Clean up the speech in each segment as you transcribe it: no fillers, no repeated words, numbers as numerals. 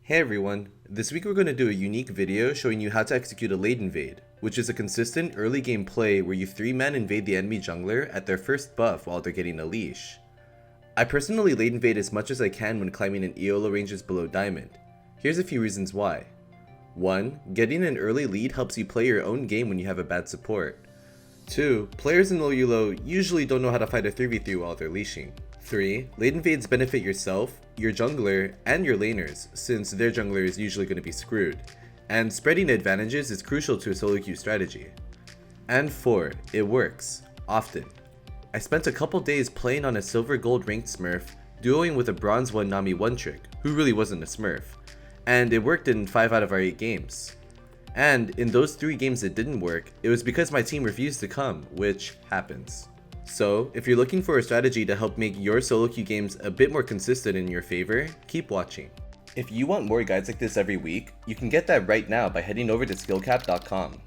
Hey everyone, this week we're going to do a unique video showing you how to execute a late invade, which is a consistent early game play where you 3-man invade the enemy jungler at their first buff while they're getting a leash. I personally late invade as much as I can when climbing in EOLO ranges below Diamond. Here's a few reasons why. 1. Getting an early lead helps you play your own game when you have a bad support. 2. Players in low EOLO usually don't know how to fight a 3v3 while they're leashing. 3. Late invades benefit yourself, your jungler, and your laners, since their jungler is usually going to be screwed, and spreading advantages is crucial to a solo queue strategy. And 4. It works. Often. I spent a couple days playing on a silver gold ranked smurf, duoing with a bronze 1 Nami 1 trick, who really wasn't a smurf, and it worked in 5 out of our 8 games. And in those 3 games it didn't work, it was because my team refused to come, which happens. So, if you're looking for a strategy to help make your solo queue games a bit more consistent in your favor, keep watching. If you want more guides like this every week, you can get that right now by heading over to skillcap.com.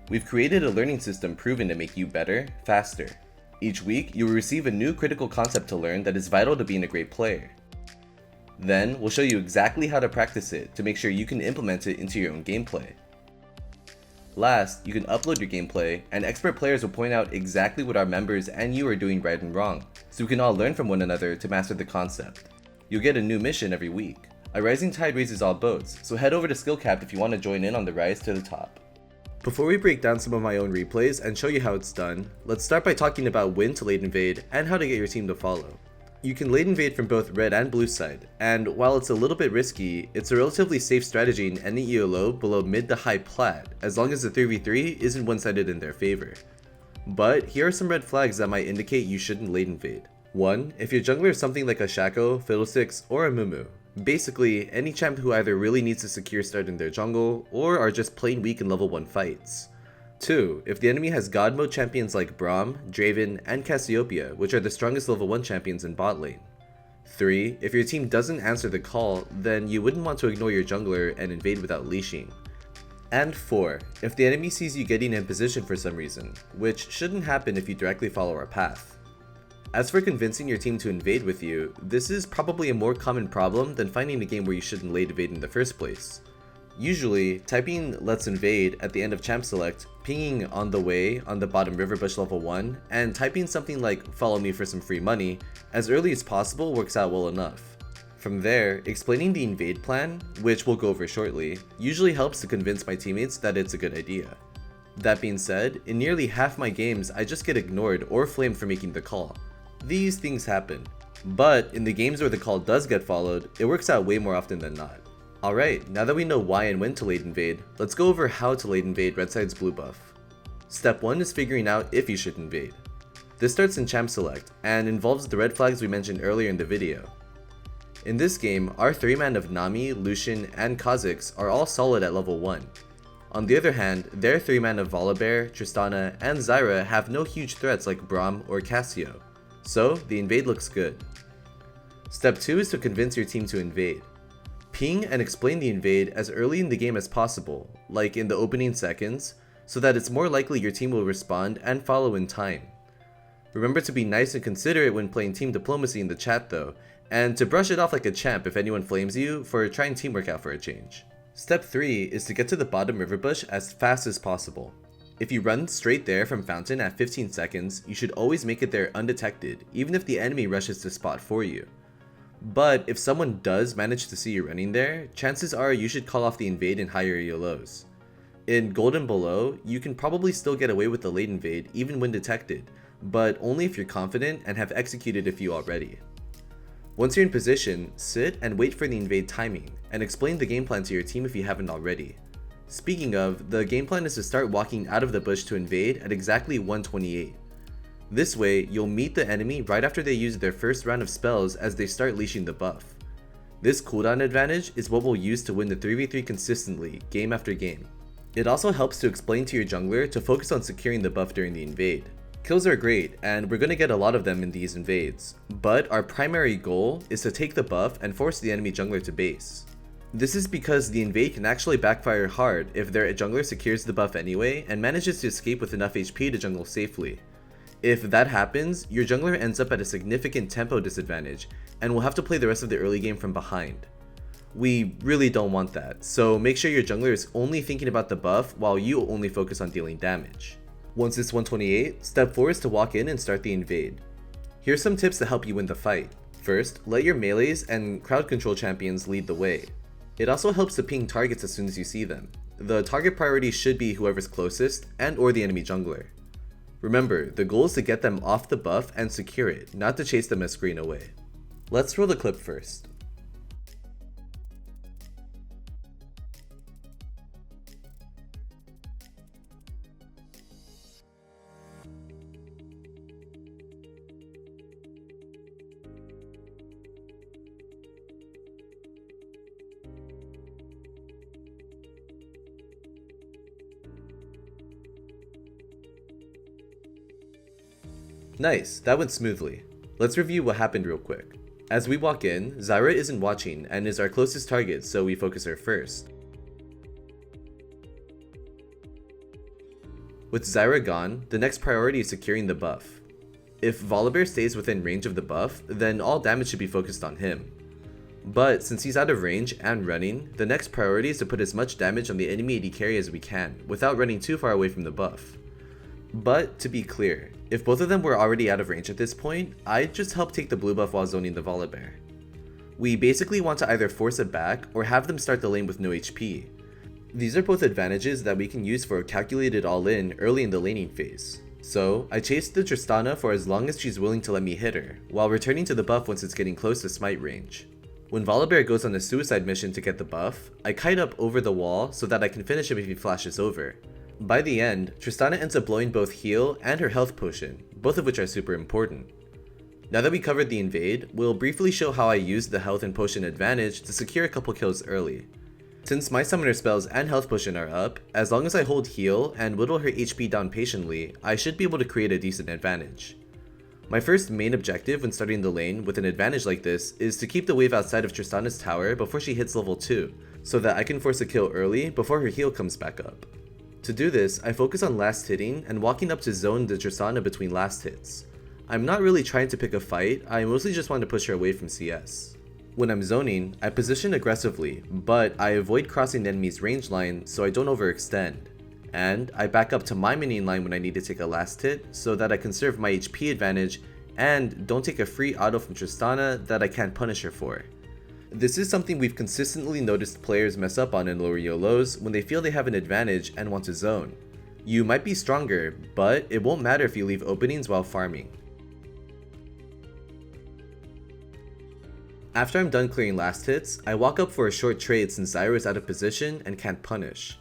We've created a learning system proven to make you better, faster. Each week, you will receive a new critical concept to learn that is vital to being a great player. Then, we'll show you exactly how to practice it to make sure you can implement it into your own gameplay. Last, you can upload your gameplay, and expert players will point out exactly what our members and you are doing right and wrong, so we can all learn from one another to master the concept. You'll get a new mission every week. A rising tide raises all boats, so head over to SkillCap if you want to join in on the rise to the top. Before we break down some of my own replays and show you how it's done, let's start by talking about when to late invade and how to get your team to follow. You can late invade from both red and blue side, and while it's a little bit risky, it's a relatively safe strategy in any EOLO below mid to high plat, as long as the 3v3 isn't one-sided in their favor. But here are some red flags that might indicate you shouldn't late invade. 1. If your jungler is something like a Shaco, Fiddlesticks, or a Mumu. Basically, any champ who either really needs a secure start in their jungle, or are just plain weak in level 1 fights. 2. If the enemy has God mode champions like Braum, Draven, and Cassiopeia, which are the strongest level 1 champions in bot lane. 3. If your team doesn't answer the call, then you wouldn't want to ignore your jungler and invade without leashing. And 4. If the enemy sees you getting in position for some reason, which shouldn't happen if you directly follow our path. As for convincing your team to invade with you, this is probably a more common problem than finding a game where you shouldn't late invade in the first place. Usually, typing "let's invade" at the end of champ select, pinging "on the way" on the bottom river bush level 1, and typing something like "follow me for some free money" as early as possible works out well enough. From there, explaining the invade plan, which we'll go over shortly, usually helps to convince my teammates that it's a good idea. That being said, in nearly half my games I just get ignored or flamed for making the call. These things happen, but in the games where the call does get followed, it works out way more often than not. Alright, now that we know why and when to late invade, let's go over how to late invade red side's blue buff. Step 1 is figuring out if you should invade. This starts in champ select, and involves the red flags we mentioned earlier in the video. In this game, our 3-man of Nami, Lucian, and Kha'Zix are all solid at level 1. On the other hand, their 3-man of Volibear, Tristana, and Zyra have no huge threats like Braum or Cassio, so the invade looks good. Step 2 is to convince your team to invade. Ping and explain the invade as early in the game as possible, like in the opening seconds, so that it's more likely your team will respond and follow in time. Remember to be nice and considerate when playing team diplomacy in the chat though, and to brush it off like a champ if anyone flames you for trying teamwork out for a change. Step 3 is to get to the bottom river bush as fast as possible. If you run straight there from fountain at 15 seconds, you should always make it there undetected, even if the enemy rushes the spot for you. But if someone does manage to see you running there, chances are you should call off the invade in higher EOLOs. In gold and below, you can probably still get away with the late invade even when detected, but only if you're confident and have executed a few already. Once you're in position, sit and wait for the invade timing, and explain the game plan to your team if you haven't already. Speaking of, the game plan is to start walking out of the bush to invade at exactly 128. This way, you'll meet the enemy right after they use their first round of spells as they start leashing the buff. This cooldown advantage is what we'll use to win the 3v3 consistently, game after game. It also helps to explain to your jungler to focus on securing the buff during the invade. Kills are great, and we're going to get a lot of them in these invades, but our primary goal is to take the buff and force the enemy jungler to base. This is because the invade can actually backfire hard if their jungler secures the buff anyway and manages to escape with enough HP to jungle safely. If that happens, your jungler ends up at a significant tempo disadvantage, and will have to play the rest of the early game from behind. We really don't want that, so make sure your jungler is only thinking about the buff while you only focus on dealing damage. Once it's 128, step 4 is to walk in and start the invade. Here's some tips to help you win the fight. First, let your melees and crowd control champions lead the way. It also helps to ping targets as soon as you see them. The target priority should be whoever's closest and or the enemy jungler. Remember, the goal is to get them off the buff and secure it, not to chase them as screen away. Let's roll the clip first. Nice, that went smoothly. Let's review what happened real quick. As we walk in, Zyra isn't watching and is our closest target, so we focus her first. With Zyra gone, the next priority is securing the buff. If Volibear stays within range of the buff, then all damage should be focused on him. But since he's out of range and running, the next priority is to put as much damage on the enemy AD carry as we can, without running too far away from the buff. But to be clear, if both of them were already out of range at this point, I'd just help take the blue buff while zoning the Volibear. We basically want to either force it back or have them start the lane with no HP. These are both advantages that we can use for a calculated all-in early in the laning phase. So, I chased the Tristana for as long as she's willing to let me hit her, while returning to the buff once it's getting close to smite range. When Volibear goes on a suicide mission to get the buff, I kite up over the wall so that I can finish him if he flashes over. By the end, Tristana ends up blowing both heal and her health potion, both of which are super important. Now that we covered the invade, we'll briefly show how I used the health and potion advantage to secure a couple kills early. Since my summoner spells and health potion are up, as long as I hold heal and whittle her HP down patiently, I should be able to create a decent advantage. My first main objective when starting the lane with an advantage like this is to keep the wave outside of Tristana's tower before she hits level 2, so that I can force a kill early before her heal comes back up. To do this, I focus on last hitting and walking up to zone the Tristana between last hits. I'm not really trying to pick a fight, I mostly just want to push her away from CS. When I'm zoning, I position aggressively, but I avoid crossing the enemy's range line so I don't overextend. And I back up to my minion line when I need to take a last hit so that I conserve my HP advantage and don't take a free auto from Tristana that I can't punish her for. This is something we've consistently noticed players mess up on in lower YOLOs when they feel they have an advantage and want to zone. You might be stronger, but it won't matter if you leave openings while farming. After I'm done clearing last hits, I walk up for a short trade since Zyra is out of position and can't punish.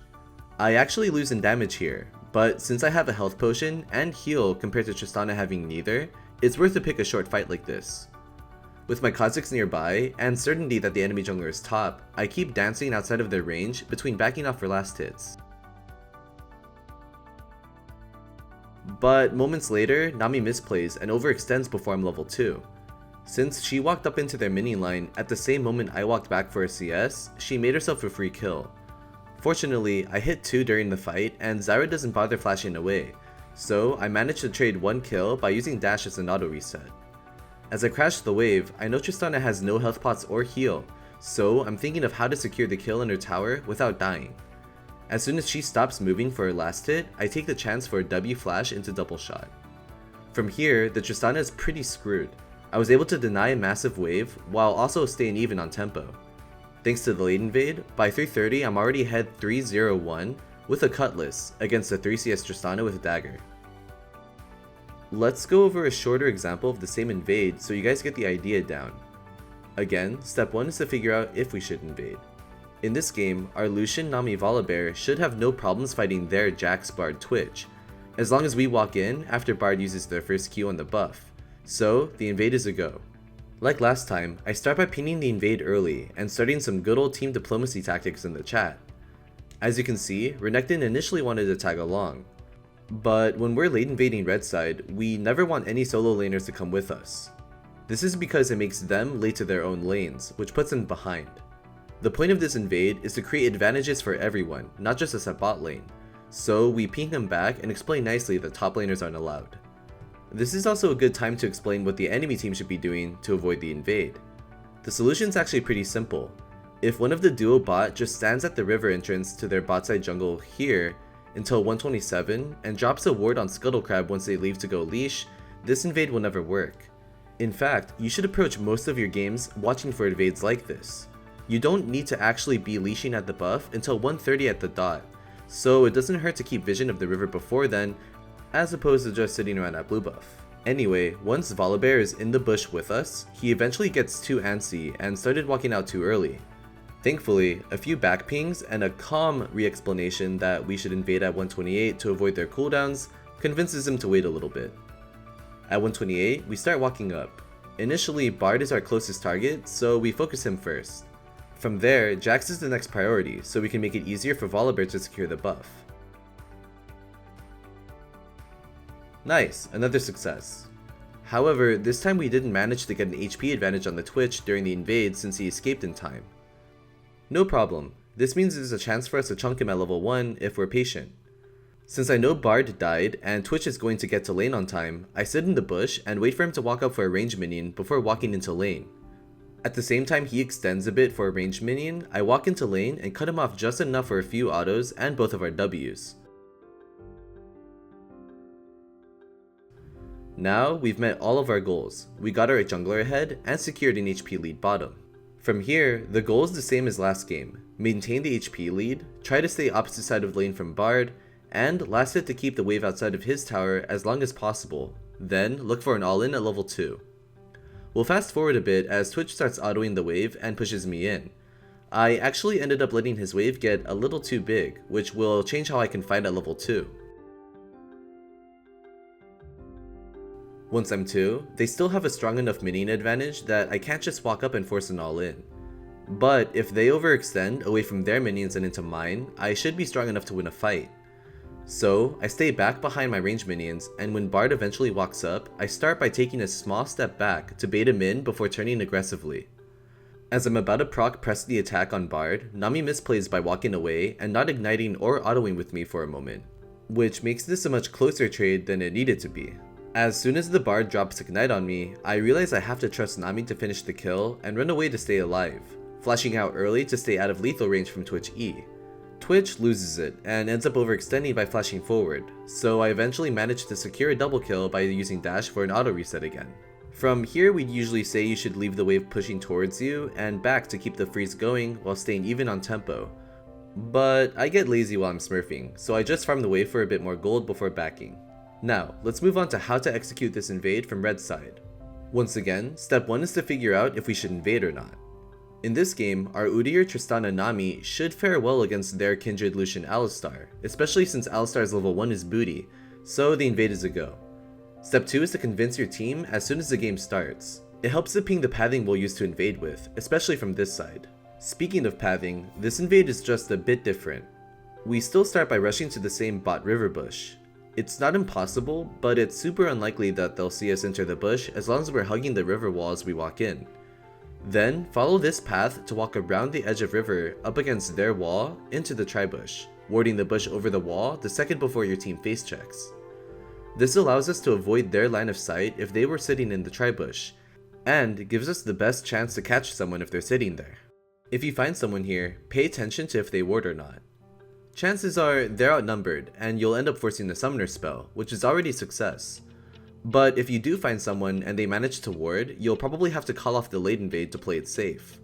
I actually lose in damage here, but since I have a health potion and heal compared to Tristana having neither, it's worth to pick a short fight like this. With my Kha'Zix nearby, and certainty that the enemy jungler is top, I keep dancing outside of their range between backing off for last hits. But moments later, Nami misplays and overextends before I'm level 2. Since she walked up into their minion line at the same moment I walked back for a CS, she made herself a free kill. Fortunately, I hit 2 during the fight and Zyra doesn't bother flashing away, so I managed to trade 1 kill by using dash as an auto reset. As I crash the wave, I know Tristana has no health pots or heal, so I'm thinking of how to secure the kill in her tower without dying. As soon as she stops moving for her last hit, I take the chance for a W flash into double shot. From here, the Tristana is pretty screwed. I was able to deny a massive wave while also staying even on tempo. Thanks to the late invade, by 3:30 I'm already ahead 3-0-1 with a cutlass against a 3CS Tristana with a dagger. Let's go over a shorter example of the same invade so you guys get the idea down. Again, step 1 is to figure out if we should invade. In this game, our Lucian Nami Volibear should have no problems fighting their Jax Bard Twitch, as long as we walk in after Bard uses their first Q on the buff, so the invade is a go. Like last time, I start by pinning the invade early and starting some good old team diplomacy tactics in the chat. As you can see, Renekton initially wanted to tag along, but when we're late invading red side, we never want any solo laners to come with us. This is because it makes them late to their own lanes, which puts them behind. The point of this invade is to create advantages for everyone, not just us at bot lane, so we ping them back and explain nicely that top laners aren't allowed. This is also a good time to explain what the enemy team should be doing to avoid the invade. The solution is actually pretty simple. If one of the duo bot just stands at the river entrance to their bot side jungle here until 127 and drops a ward on Scuttlecrab once they leave to go leash, this invade will never work. In fact, you should approach most of your games watching for invades like this. You don't need to actually be leashing at the buff until 130 at the dot, so it doesn't hurt to keep vision of the river before then, as opposed to just sitting around at blue buff. Anyway, once Volibear is in the bush with us, he eventually gets too antsy and started walking out too early. Thankfully, a few back pings and a calm re-explanation that we should invade at 128 to avoid their cooldowns convinces him to wait a little bit. At 128, we start walking up. Initially, Bard is our closest target, so we focus him first. From there, Jax is the next priority, so we can make it easier for Volibear to secure the buff. Nice, another success. However, this time we didn't manage to get an HP advantage on the Twitch during the invade since he escaped in time. No problem, this means there's a chance for us to chunk him at level 1 if we're patient. Since I know Bard died and Twitch is going to get to lane on time, I sit in the bush and wait for him to walk up for a ranged minion before walking into lane. At the same time he extends a bit for a ranged minion, I walk into lane and cut him off just enough for a few autos and both of our Ws. Now we've met all of our goals, we got our jungler ahead and secured an HP lead bottom. From here, the goal is the same as last game, maintain the HP lead, try to stay opposite side of lane from Bard, and last hit to keep the wave outside of his tower as long as possible, then look for an all-in at level 2. We'll fast forward a bit as Twitch starts autoing the wave and pushes me in. I actually ended up letting his wave get a little too big, which will change how I can fight at level 2. Once I'm 2, they still have a strong enough minion advantage that I can't just walk up and force an all-in. But if they overextend away from their minions and into mine, I should be strong enough to win a fight. So, I stay back behind my ranged minions, and when Bard eventually walks up, I start by taking a small step back to bait him in before turning aggressively. As I'm about to proc press the attack on Bard, Nami misplays by walking away and not igniting or autoing with me for a moment, which makes this a much closer trade than it needed to be. As soon as the Bard drops Ignite on me, I realize I have to trust Nami to finish the kill and run away to stay alive, flashing out early to stay out of lethal range from Twitch E. Twitch loses it and ends up overextending by flashing forward, so I eventually manage to secure a double kill by using dash for an auto reset again. From here we'd usually say you should leave the wave pushing towards you and back to keep the freeze going while staying even on tempo. But I get lazy while I'm smurfing, so I just farm the wave for a bit more gold before backing. Now, let's move on to how to execute this invade from red side. Once again, step 1 is to figure out if we should invade or not. In this game, our Udyr, Tristana, Nami should fare well against their kindred Lucian Alistar, especially since Alistar's level 1 is booty, so the invade is a go. Step 2 is to convince your team as soon as the game starts. It helps to ping the pathing we'll use to invade with, especially from this side. Speaking of pathing, this invade is just a bit different. We still start by rushing to the same bot river bush. It's not impossible, but it's super unlikely that they'll see us enter the bush as long as we're hugging the river wall as we walk in. Then, follow this path to walk around the edge of river up against their wall into the tri-bush, warding the bush over the wall the second before your team face checks. This allows us to avoid their line of sight if they were sitting in the tri-bush, and gives us the best chance to catch someone if they're sitting there. If you find someone here, pay attention to if they ward or not. Chances are they're outnumbered and you'll end up forcing the summoner spell, which is already a success. But if you do find someone and they manage to ward, you'll probably have to call off the late invade to play it safe.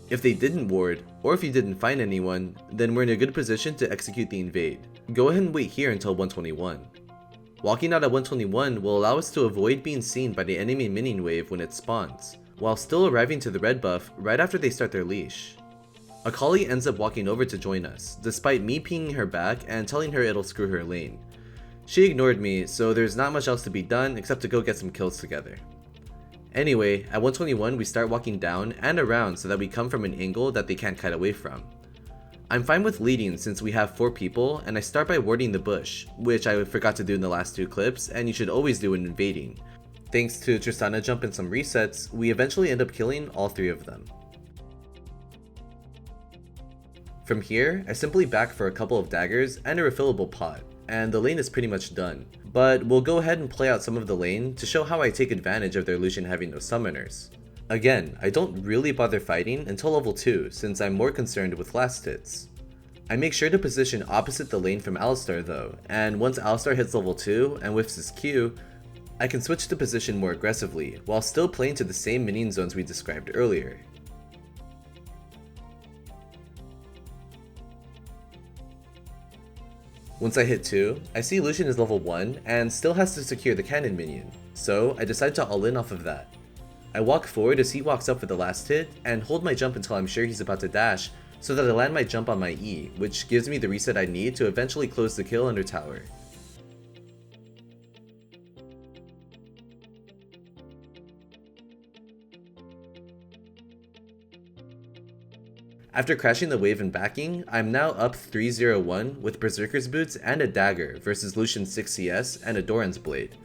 If they didn't ward, or if you didn't find anyone, then we're in a good position to execute the invade. Go ahead and wait here until 121. Walking out at 121 will allow us to avoid being seen by the enemy minion wave when it spawns, while still arriving to the red buff right after they start their leash. Akali ends up walking over to join us, despite me pinging her back and telling her it'll screw her lane. She ignored me, so there's not much else to be done except to go get some kills together. Anyway, at 121 we start walking down and around so that we come from an angle that they can't kite away from. I'm fine with leading since we have 4 people, and I start by warding the bush, which I forgot to do in the last 2 clips, and you should always do when invading. Thanks to Tristana jump and some resets, we eventually end up killing all 3 of them. From here, I simply back for a couple of daggers and a refillable pot, and the lane is pretty much done. But we'll go ahead and play out some of the lane to show how I take advantage of their Lucian having no summoners. Again, I don't really bother fighting until level 2 since I'm more concerned with last hits. I make sure to position opposite the lane from Alistar though, and once Alistar hits level 2 and whiffs his Q, I can switch to position more aggressively while still playing to the same minion zones we described earlier. Once I hit 2, I see Lucian is level 1 and still has to secure the cannon minion, so I decide to all in off of that. I walk forward as he walks up for the last hit, and hold my jump until I'm sure he's about to dash, so that I land my jump on my E, which gives me the reset I need to eventually close the kill under tower. After crashing the wave and backing, I'm now up 3-0-1 with Berserker's Boots and a dagger versus Lucian's 6 CS and a Doran's Blade.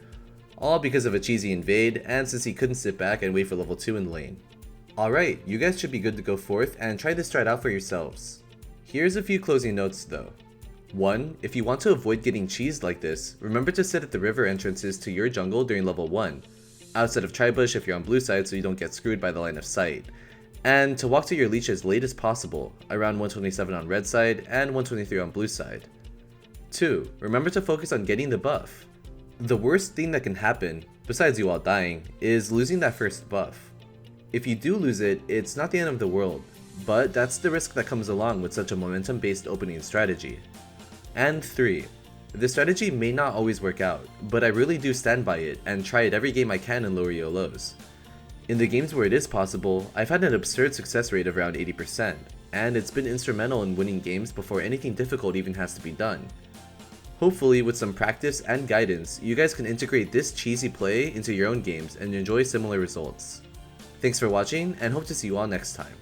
All because of a cheesy invade and since he couldn't sit back and wait for level 2 in lane. Alright, you guys should be good to go forth and try this strat out for yourselves. Here's a few closing notes though. 1. If you want to avoid getting cheesed like this, remember to sit at the river entrances to your jungle during level 1, outside of Tribush if you're on blue side so you don't get screwed by the line of sight. And to walk to your leech as late as possible, around 127 on red side and 123 on blue side. 2. Remember to focus on getting the buff. The worst thing that can happen, besides you all dying, is losing that first buff. If you do lose it, it's not the end of the world, but that's the risk that comes along with such a momentum-based opening strategy. And 3. This strategy may not always work out, but I really do stand by it and try it every game I can in lower ELOs. In the games where it is possible, I've had an absurd success rate of around 80%, and it's been instrumental in winning games before anything difficult even has to be done. Hopefully, with some practice and guidance, you guys can integrate this cheesy play into your own games and enjoy similar results. Thanks for watching, and hope to see you all next time.